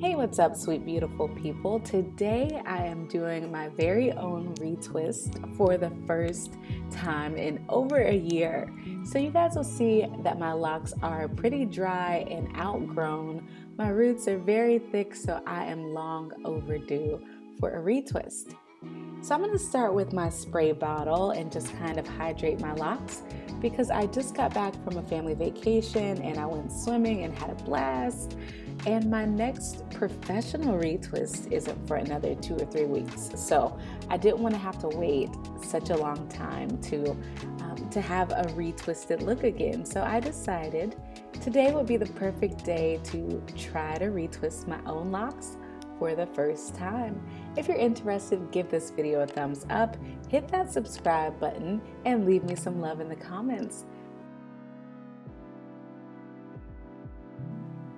Hey, what's up, sweet, beautiful people? Today I am doing my very own retwist for the first time in over a year. So you guys will see that my locks are pretty dry and outgrown. My roots are very thick, so I am long overdue for a retwist. So I'm going to start with my spray bottle and just kind of hydrate my locks because I just got back from a family vacation and I went swimming and had a blast. And my next professional retwist isn't for another 2 or 3 weeks. So I didn't want to have to wait such a long time to have a retwisted look again. So I decided today would be the perfect day to try to retwist my own locks for the first time. If you're interested, give this video a thumbs up, hit that subscribe button, and leave me some love in the comments.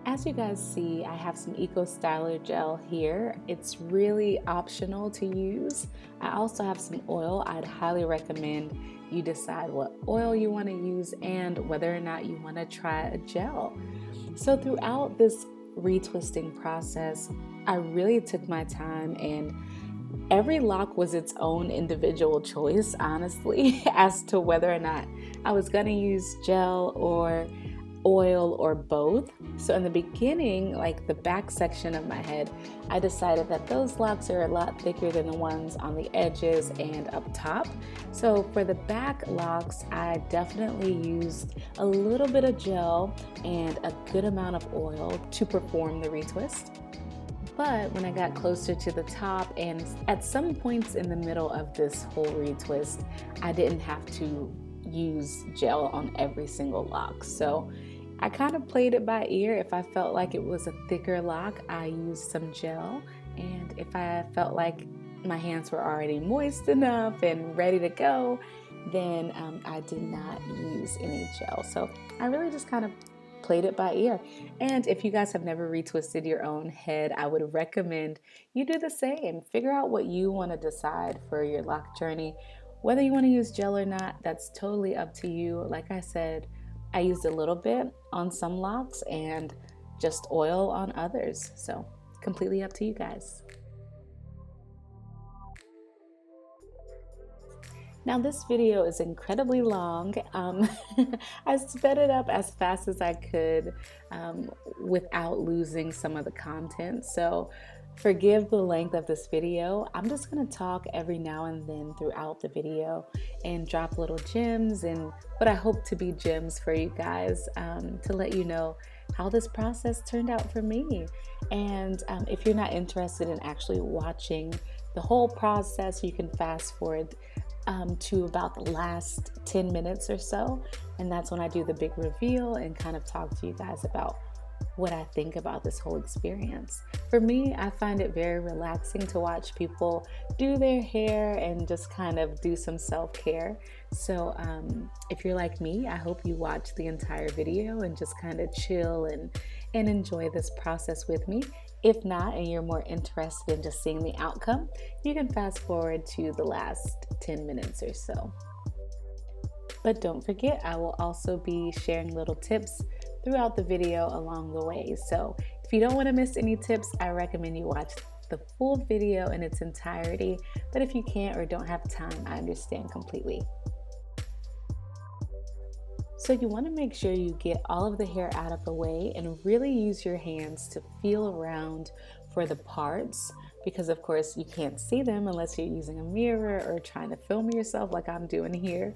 As you guys see, I have some Eco Styler gel here. It's really optional to use. I also have some oil. I'd highly recommend you decide what oil you want to use and whether or not you want to try a gel. So throughout this retwisting process, I really took my time, and every lock was its own individual choice, honestly, as to whether or not I was going to use gel or oil or both. So in the beginning, like the back section of my head, I decided that those locks are a lot thicker than the ones on the edges and up top. So for the back locks, I definitely used a little bit of gel and a good amount of oil to perform the retwist. But when I got closer to the top and at some points in the middle of this whole retwist, I didn't have to use gel on every single lock. So I kind of played it by ear. If I felt like it was a thicker lock, I used some gel. And if I felt like my hands were already moist enough and ready to go, then I did not use any gel. So I really just kind of played it by ear. And if you guys have never retwisted your own head, I would recommend you do the same. Figure out what you want to decide for your lock journey. Whether you want to use gel or not, that's totally up to you. Like I said, I used a little bit on some locks and just oil on others. So completely up to you guys. Now this video is incredibly long. I sped it up as fast as I could without losing some of the content. So forgive the length of this video. I'm just gonna talk every now and then throughout the video and drop little gems and what I hope to be gems for you guys to let you know how this process turned out for me. And if you're not interested in actually watching the whole process, you can fast forward to about the last 10 minutes or so. And that's when I do the big reveal and kind of talk to you guys about what I think about this whole experience. For me, I find it very relaxing to watch people do their hair and just kind of do some self-care. So if you're like me, I hope you watch the entire video and just kind of chill and enjoy this process with me. If not, and you're more interested in just seeing the outcome, you can fast forward to the last 10 minutes or so. But don't forget, I will also be sharing little tips throughout the video along the way. So if you don't want to miss any tips, I recommend you watch the full video in its entirety. But if you can't or don't have time, I understand completely. So you want to make sure you get all of the hair out of the way and really use your hands to feel around for the parts, because of course you can't see them unless you're using a mirror or trying to film yourself like I'm doing here.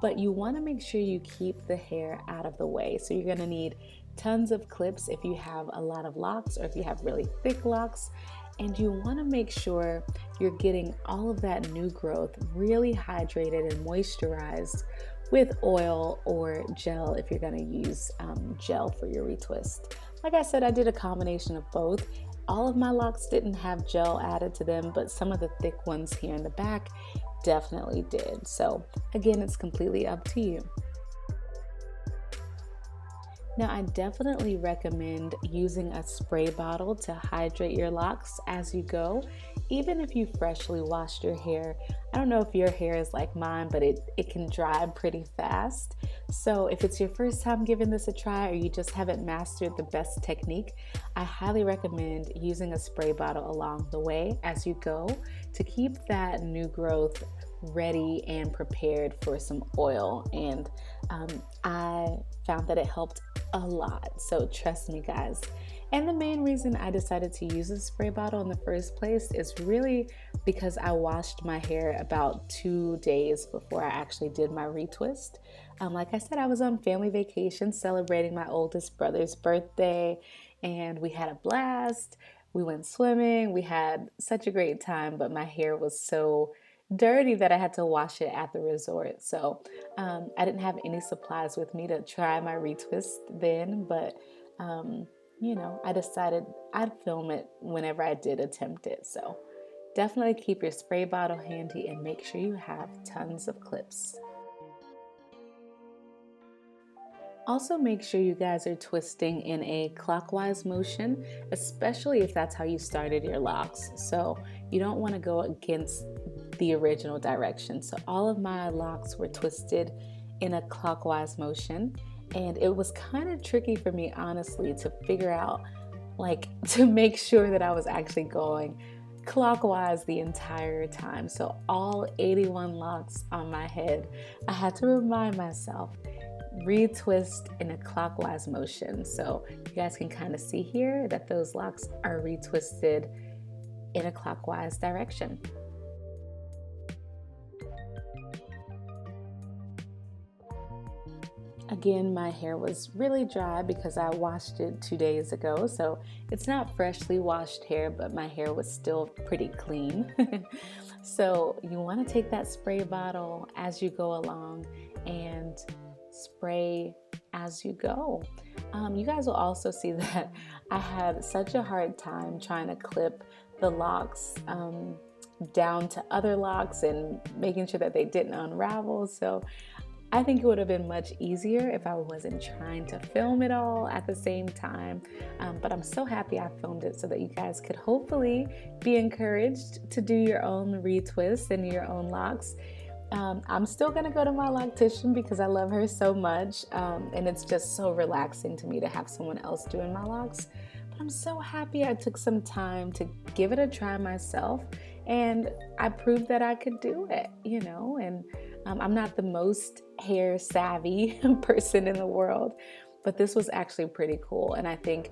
But you want to make sure you keep the hair out of the way. So you're going to need tons of clips if you have a lot of locks or if you have really thick locks. And you want to make sure you're getting all of that new growth really hydrated and moisturized with oil or gel if you're going to use gel for your retwist. Like I said, I did a combination of both. All of my locks didn't have gel added to them, but some of the thick ones here in the back definitely did. So again, it's completely up to you. Now, I definitely recommend using a spray bottle to hydrate your locks as you go, even if you freshly washed your hair. I don't know if your hair is like mine, but it can dry pretty fast. So if it's your first time giving this a try or you just haven't mastered the best technique, I highly recommend using a spray bottle along the way as you go to keep that new growth ready and prepared for some oil. And I found that it helped a lot. So trust me, guys. And the main reason I decided to use a spray bottle in the first place is really because I washed my hair about 2 days before I actually did my retwist. Like I said, I was on family vacation celebrating my oldest brother's birthday, and we had a blast. We went swimming. We had such a great time, but my hair was so dirty that I had to wash it at the resort. So I didn't have any supplies with me to try my retwist then, but I decided I'd film it whenever I did attempt it. So definitely keep your spray bottle handy and make sure you have tons of clips. Also, make sure you guys are twisting in a clockwise motion, especially if that's how you started your locks. So you don't want to go against the original direction. So all of my locks were twisted in a clockwise motion, and it was kind of tricky for me, honestly, to figure out, to make sure that I was actually going clockwise the entire time. So all 81 locks on my head, I had to remind myself, retwist in a clockwise motion. So you guys can kind of see here that those locks are retwisted in a clockwise direction. Again, my hair was really dry because I washed it 2 days ago, so it's not freshly washed hair, but my hair was still pretty clean. So you want to take that spray bottle as you go along and spray as you go. You guys will also see that I had such a hard time trying to clip the locks down to other locks and making sure that they didn't unravel. So I think it would have been much easier if I wasn't trying to film it all at the same time. But I'm so happy I filmed it so that you guys could hopefully be encouraged to do your own retwists and your own locks. I'm still going to go to my loctician because I love her so much. And it's just so relaxing to me to have someone else doing my locks. But I'm so happy I took some time to give it a try myself. And I proved that I could do it, and I'm not the most hair savvy person in the world, but this was actually pretty cool. And I think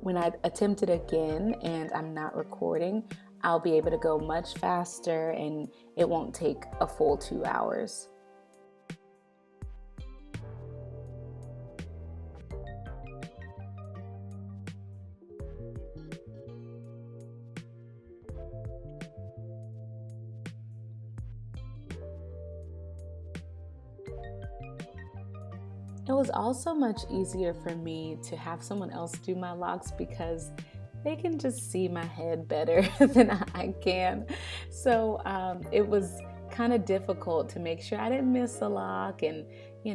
when I attempt it again and I'm not recording, I'll be able to go much faster and it won't take a full 2 hours. It was also much easier for me to have someone else do my locks because they can just see my head better than I can. So it was kind of difficult to make sure I didn't miss a lock, and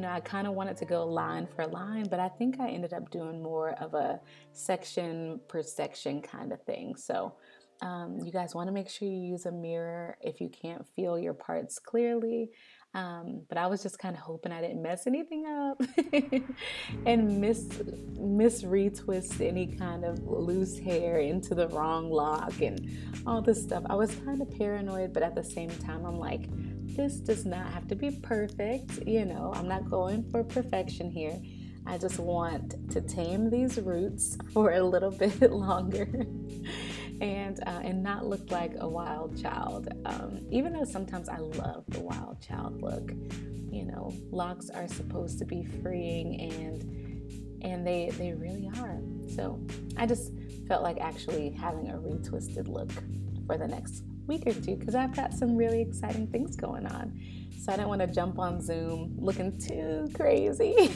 I kind of wanted to go line for line, but I think I ended up doing more of a section per section kind of thing. So you guys want to make sure you use a mirror if you can't feel your parts clearly. But I was just kind of hoping I didn't mess anything up and miss retwist any kind of loose hair into the wrong lock and all this stuff. I was kind of paranoid, but at the same time, I'm like, this does not have to be perfect. I'm not going for perfection here. I just want to tame these roots for a little bit longer. And not look like a wild child, even though sometimes I love the wild child look. Locks are supposed to be freeing, and they really are. So I just felt like actually having a retwisted look for the next week or two because I've got some really exciting things going on. So I didn't want to jump on Zoom looking too crazy.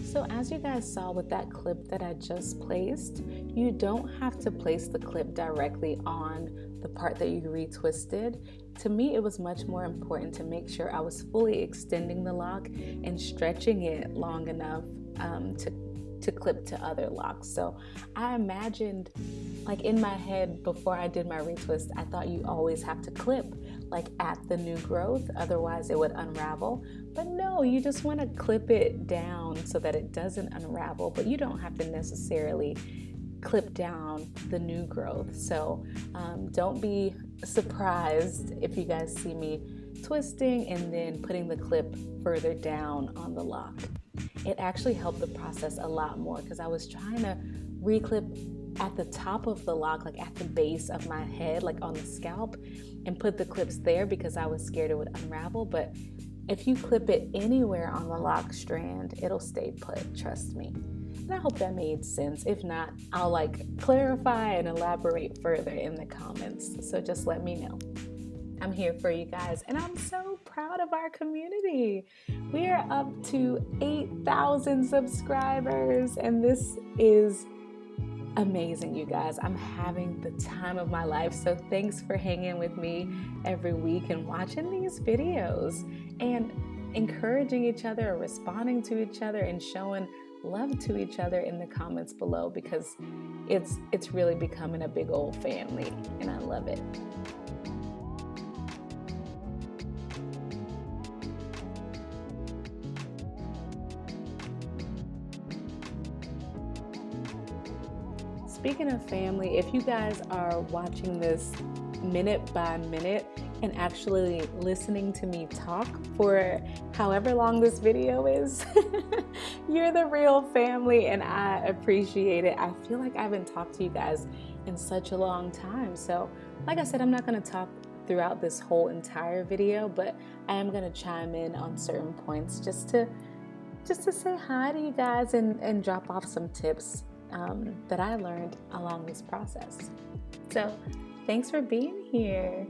So as you guys saw with that clip that I just placed, you don't have to place the clip directly on the part that you retwisted. To me, it was much more important to make sure I was fully extending the lock and stretching it long enough to clip to other locks. So I imagined, like in my head before I did my retwist, I thought you always have to clip like at the new growth, otherwise it would unravel. But no, you just want to clip it down so that it doesn't unravel, but you don't have to necessarily clip down the new growth. So don't be surprised if you guys see me twisting and then putting the clip further down on the lock. It actually helped the process a lot more because I was trying to reclip at the top of the lock, like at the base of my head, like on the scalp, and put the clips there because I was scared it would unravel. But if you clip it anywhere on the lock strand, it'll stay put, trust me. And I hope that made sense. If not, I'll like clarify and elaborate further in the comments. So just let me know. I'm here for you guys, and I'm so proud of our community. We are up to 8,000 subscribers, and this is amazing, you guys. I'm having the time of my life. So thanks for hanging with me every week and watching these videos and encouraging each other, responding to each other, and showing love to each other in the comments below, because it's really becoming a big old family, and I love it. Speaking of family, if you guys are watching this minute by minute and actually listening to me talk for however long this video is, you're the real family, and I appreciate it. I feel like I haven't talked to you guys in such a long time. So like I said, I'm not going to talk throughout this whole entire video, but I am going to chime in on certain points just to say hi to you guys and drop off some tips that I learned along this process. So thanks for being here.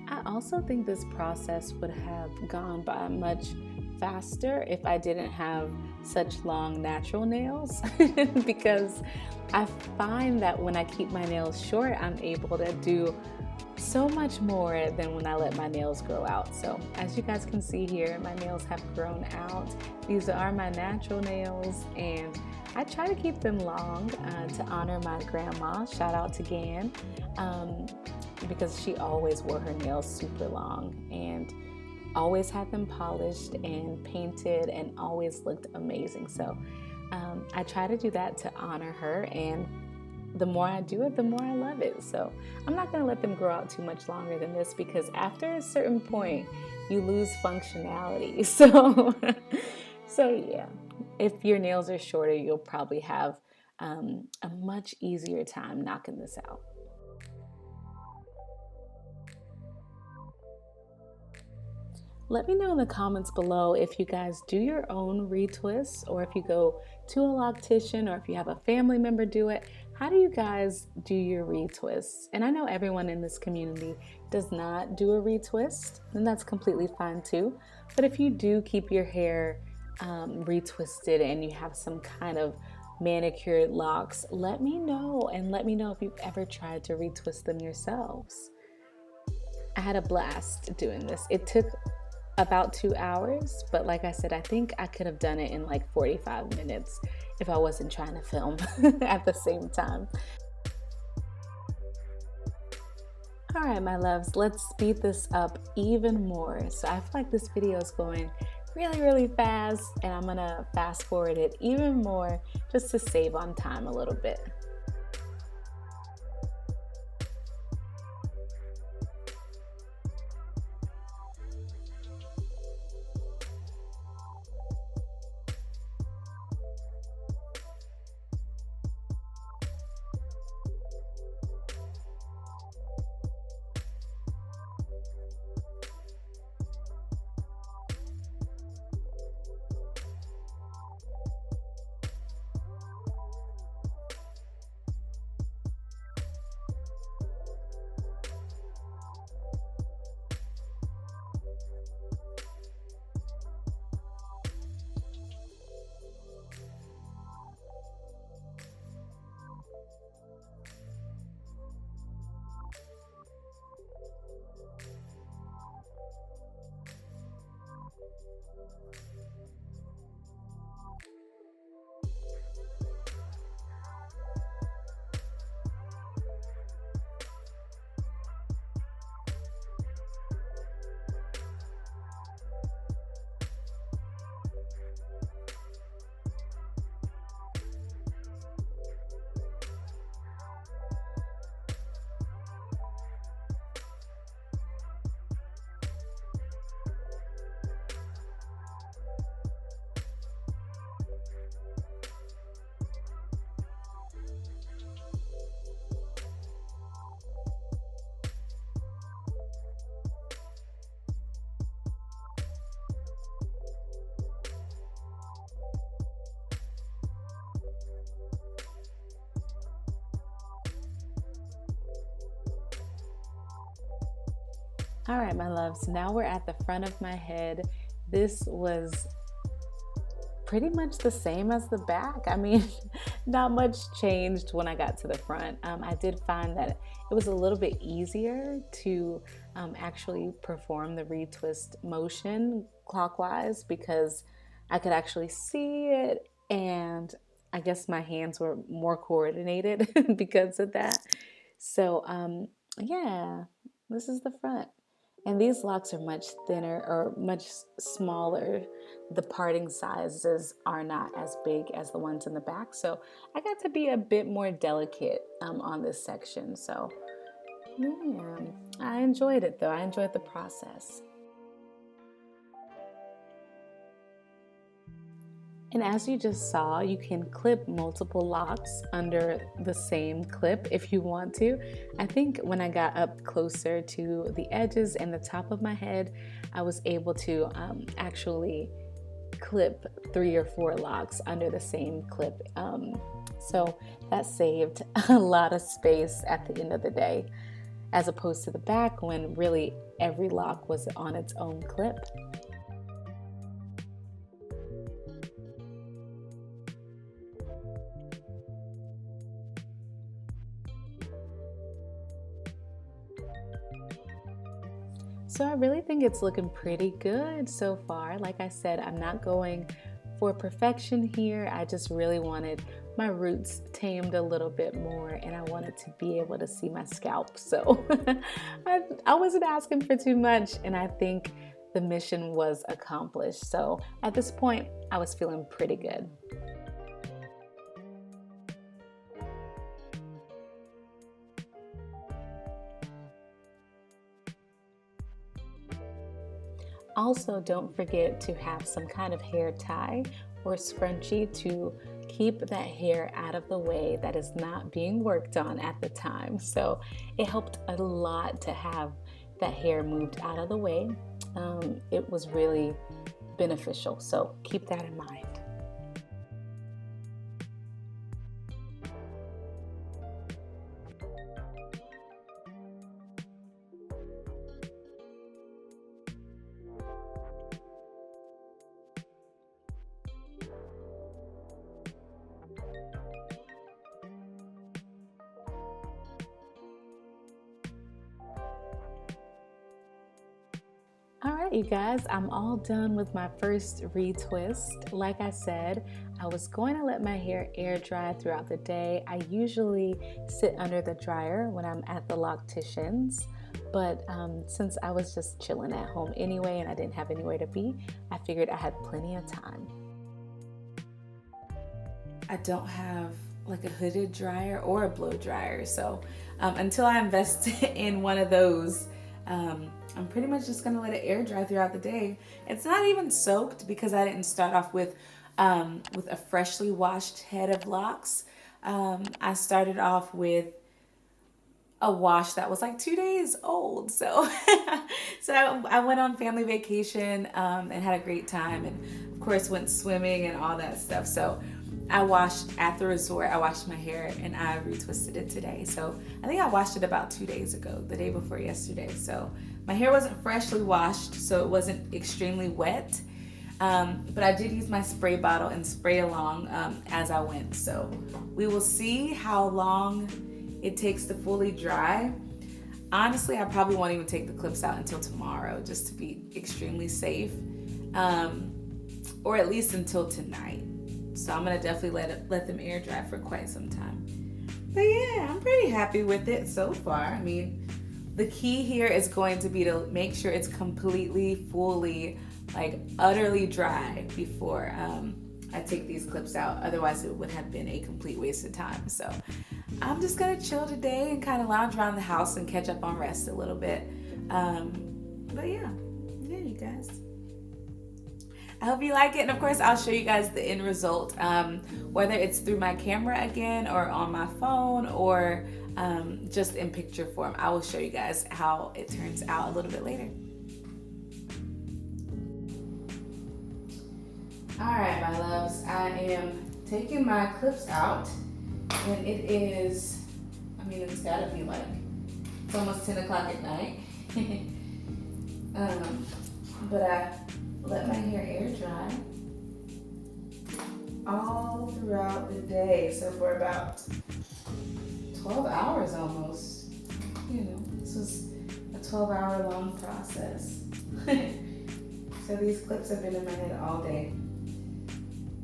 I also think this process would have gone by much faster if I didn't have such long natural nails because I find that when I keep my nails short, I'm able to do so much more than when I let my nails grow out. So as you guys can see here, my nails have grown out. These are my natural nails, and I try to keep them long to honor my grandma. Shout out to Gan, because she always wore her nails super long and always had them polished and painted and always looked amazing. So I try to do that to honor her, and the more I do it, the more I love it. So I'm not going to let them grow out too much longer than this, because after a certain point, you lose functionality. So yeah, if your nails are shorter, you'll probably have a much easier time knocking this out. Let me know in the comments below if you guys do your own retwists, or if you go to a loctician, or if you have a family member do it. How do you guys do your retwists? And I know everyone in this community does not do a retwist, and that's completely fine too. But if you do keep your hair retwisted and you have some kind of manicured locks, let me know, and let me know if you've ever tried to retwist them yourselves. I had a blast doing this. It took about 2 hours, but like I said, I think I could have done it in like 45 minutes if I wasn't trying to film at the same time. All right, my loves, let's speed this up even more. So I feel like this video is going really fast, and I'm gonna fast forward it even more just to save on time a little bit. All right, my loves, now we're at the front of my head. This was pretty much the same as the back. I mean, not much changed when I got to the front. I did find that it was a little bit easier to actually perform the retwist motion clockwise because I could actually see it, and I guess my hands were more coordinated because of that. So, yeah, this is the front. And these locks are much thinner or much smaller. The parting sizes are not as big as the ones in the back. So I got to be a bit more delicate on this section. So yeah, I enjoyed it though. I enjoyed the process. And as you just saw, you can clip multiple locks under the same clip if you want to. I think when I got up closer to the edges and the top of my head, I was able to actually clip 3 or 4 locks under the same clip. So that saved a lot of space at the end of the day, as opposed to the back when really every lock was on its own clip. So I really think it's looking pretty good so far. Like I said, I'm not going for perfection here. I just really wanted my roots tamed a little bit more, and I wanted to be able to see my scalp. So I wasn't asking for too much, and I think the mission was accomplished. So at this point, I was feeling pretty good. Also, don't forget to have some kind of hair tie or scrunchie to keep that hair out of the way that is not being worked on at the time. So it helped a lot to have that hair moved out of the way. It was really beneficial. So keep that in mind. All right, you guys, I'm all done with my first retwist. Like I said, I was going to let my hair air dry throughout the day. I usually sit under the dryer when I'm at the loctician's, but since I was just chilling at home anyway and I didn't have anywhere to be, I figured I had plenty of time. I don't have like a hooded dryer or a blow dryer, so until I invest in one of those, I'm pretty much just gonna let it air dry throughout the day. It's not even soaked because I didn't start off with a freshly washed head of locks. I started off with a wash that was like 2 days old. So, so I went on family vacation and had a great time, and of course went swimming and all that stuff. So I washed at the resort. I washed my hair and I retwisted it today. So I think I washed it about 2 days ago, the day before yesterday. So my hair wasn't freshly washed, so it wasn't extremely wet. But I did use my spray bottle and spray along as I went. So we will see how long it takes to fully dry. Honestly, I probably won't even take the clips out until tomorrow, just to be extremely safe, or at least until tonight. So I'm gonna definitely let them air dry for quite some time. But yeah, I'm pretty happy with it so far. I mean, the key here is going to be to make sure it's completely, fully, like utterly dry before I take these clips out. Otherwise, it would have been a complete waste of time. So I'm just gonna chill today and kind of lounge around the house and catch up on rest a little bit. But yeah, you guys. I hope you like it, and of course I'll show you guys the end result, whether it's through my camera again or on my phone or just in picture form. I will show you guys how it turns out a little bit later. Alright, my loves, I am taking my clips out, and it is, I mean, it's gotta be like, it's almost 10 o'clock at night. But I let my hair air dry all throughout the day. So for about 12 hours almost. You know, this was a 12-hour long process. So these clips have been in my head all day.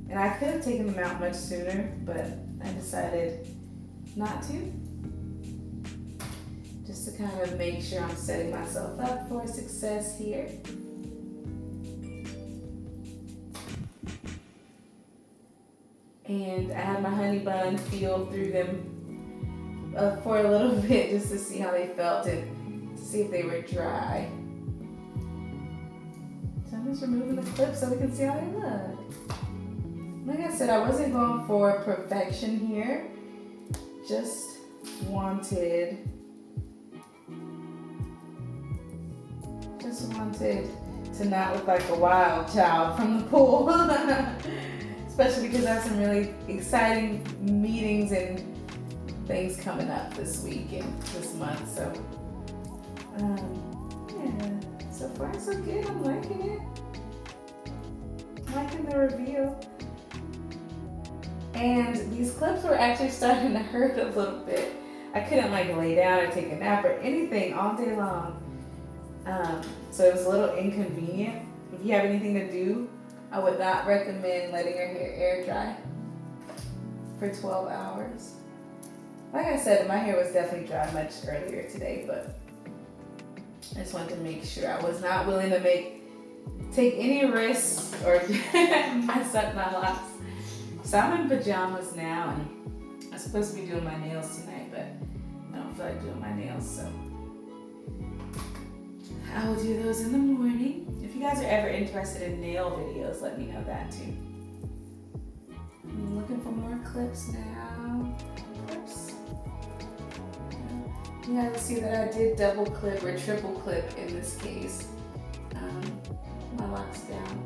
And I could have taken them out much sooner, but I decided not to. Just to kind of make sure I'm setting myself up for success here. And I had my honey bun feel through them for a little bit just to see how they felt and to see if they were dry. So I'm just removing the clips so we can see how they look. Like I said, I wasn't going for perfection here. Just wanted to not look like a wild child from the pool. Especially because I have some really exciting meetings and things coming up this week and this month. So, yeah, so far so good. I'm liking it. I'm liking the reveal. And these clips were actually starting to hurt a little bit. I couldn't like lay down or take a nap or anything all day long. So it was a little inconvenient. If you have anything to do, I would not recommend letting your hair air dry for 12 hours. Like I said, my hair was definitely dry much earlier today, but I just wanted to make sure. I was not willing to take any risks or mess up my locks. So I'm in pajamas now, and I'm supposed to be doing my nails tonight, but I don't feel like doing my nails, so I will do those in the morning. If you guys are ever interested in nail videos, let me know that too. I'm looking for more clips now. Clips. You guys see that I did double clip or triple clip in this case. My locks down.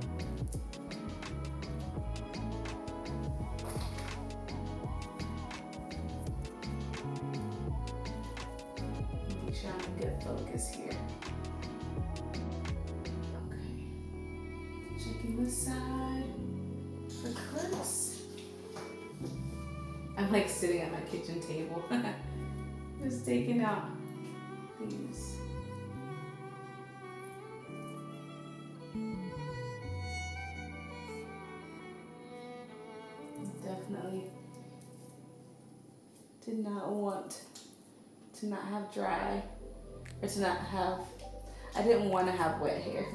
Make sure I'm in good focus here. Checking the side for clips. I'm like sitting at my kitchen table, just taking out these. Definitely did not want to not have dry, or to not have, I didn't want to have wet hair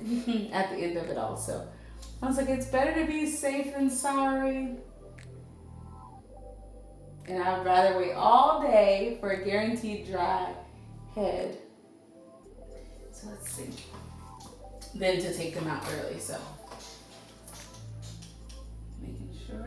at the end of it all. So I was like, it's better to be safe than sorry. And I'd rather wait all day for a guaranteed dry head. So let's see. Than to take them out early, so. Making sure.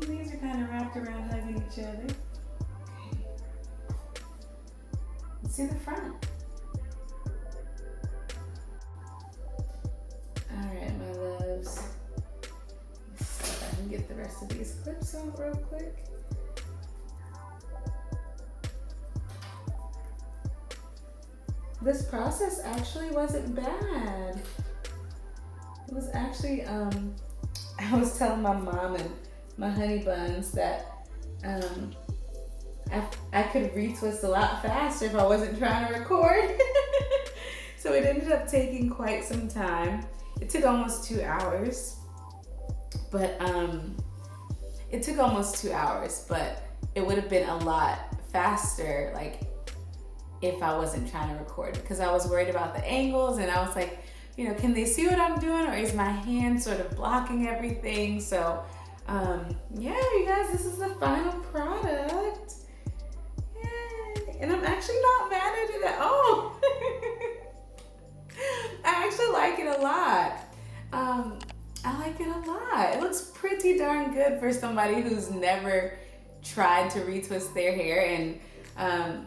These are kind of wrapped around hugging each other. Okay. Let's see the front. Alright, my loves. Let's see if I can get the rest of these clips out real quick. This process actually wasn't bad. It was actually, I was telling my mom and my honey buns that I could retwist a lot faster if I wasn't trying to record. So it ended up taking quite some time. It took almost 2 hours, but it took almost 2 hours, but it would have been a lot faster, like if I wasn't trying to record, because I was worried about the angles, and I was like, you know, can they see what I'm doing, or is my hand sort of blocking everything? So yeah, you guys, this is the final product. Yay. And I'm actually not mad at it at all. I actually like it a lot. I like it a lot. It looks pretty darn good for somebody who's never tried to retwist their hair, and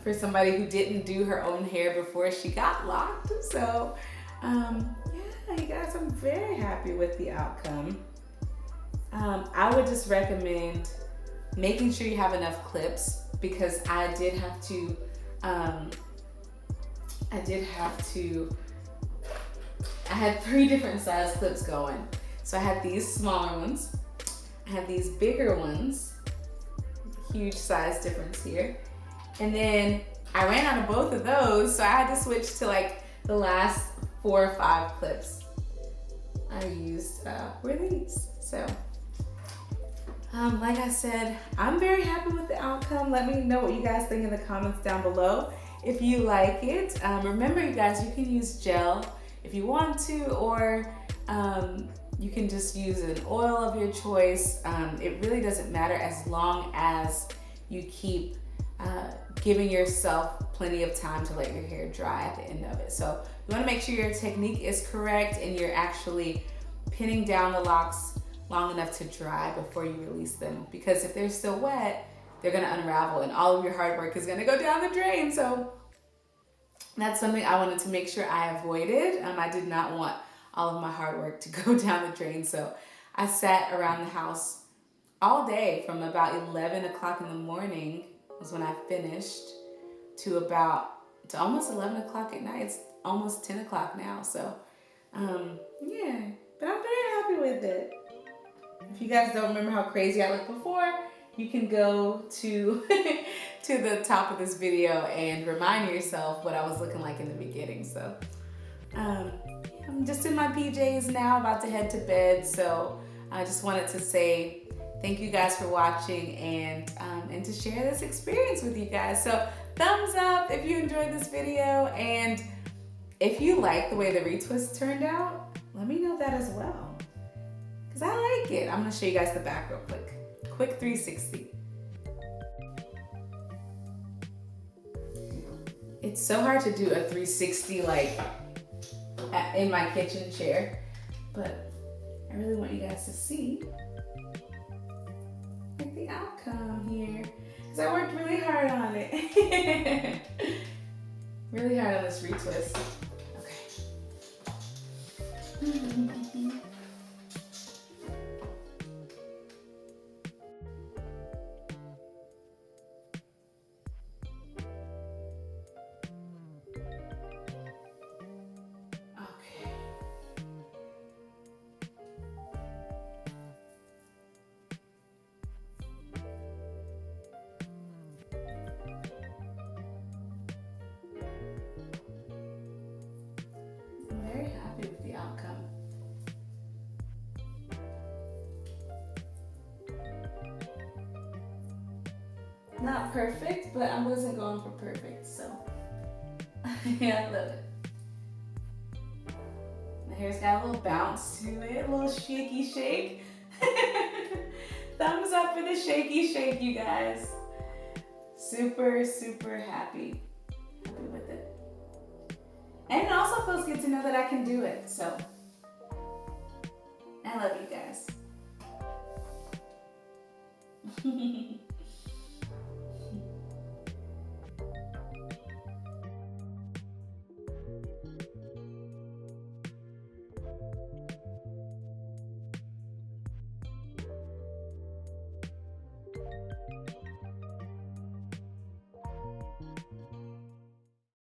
for somebody who didn't do her own hair before she got locked. So yeah, you guys, I'm very happy with the outcome. I would just recommend making sure you have enough clips, because I had 3 different size clips going. So I had these smaller ones, I had these bigger ones, huge size difference here. And then I ran out of both of those, so I had to switch to like the last 4 or 5 clips I used were these. So, like I said, I'm very happy with the outcome. Let me know what you guys think in the comments down below if you like it. Remember, you guys, you can use gel if you want to, or you can just use an oil of your choice. It really doesn't matter as long as you keep giving yourself plenty of time to let your hair dry at the end of it. So you want to make sure your technique is correct and you're actually pinning down the locks long enough to dry before you release them, because if they're still wet, they're going to unravel and all of your hard work is going to go down the drain. So that's something I wanted to make sure I avoided. I did not want all of my hard work to go down the drain. So I sat around the house all day from about 11 o'clock in the morning was when I finished to almost 11 o'clock at night. It's almost 10 o'clock now. So yeah, but I'm very happy with it. If you guys don't remember how crazy I looked before, you can go to to the top of this video and remind yourself what I was looking like in the beginning. So I'm just in my PJs now, about to head to bed. So I just wanted to say thank you guys for watching and to share this experience with you guys. So thumbs up if you enjoyed this video, and if you like the way the retwist turned out, let me know that as well, because I like it. I'm gonna show you guys the back real quick. Quick 360. It's so hard to do a 360 like in my kitchen chair, but I really want you guys to see like the outcome here, because I worked really hard on it. Really hard on this retwist. Okay. With the outcome. Not perfect, but I wasn't going for perfect, so yeah, I love it. My hair's got a little bounce to it, a little shaky shake. Thumbs up for the shaky shake, you guys. Super, super happy with it. And it also feels good to know that I can do it. So I love you guys.